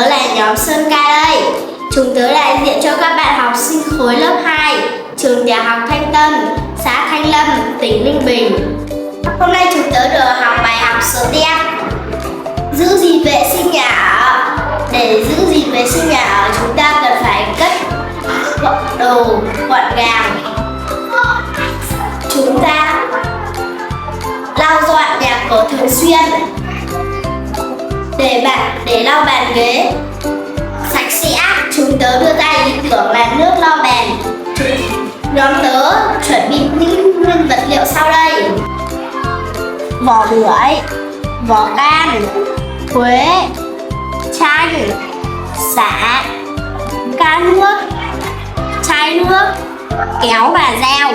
tớ là nhóm Sơn Ca đây. Chúng tớ đại diện cho các bạn học sinh khối lớp 2, trường tiểu học Thanh Tâm, xã Thanh Lâm, tỉnh Ninh Bình. Hôm nay chúng tớ được học bài học số tem. Giữ gìn vệ sinh nhà ở. Để giữ gìn vệ sinh nhà ở, chúng ta cần phải cất đồ gọn gàng. Chúng ta lau dọn nhà cửa thường xuyên. Để lau bàn ghế sạch sẽ, chúng tớ đưa ra ý tưởng là nước lau bàn. Nhóm tớ chuẩn bị những nguyên vật liệu sau đây: vỏ bưởi, vỏ cam, quế, chanh, sả, can nước, chai nước, kéo và dao.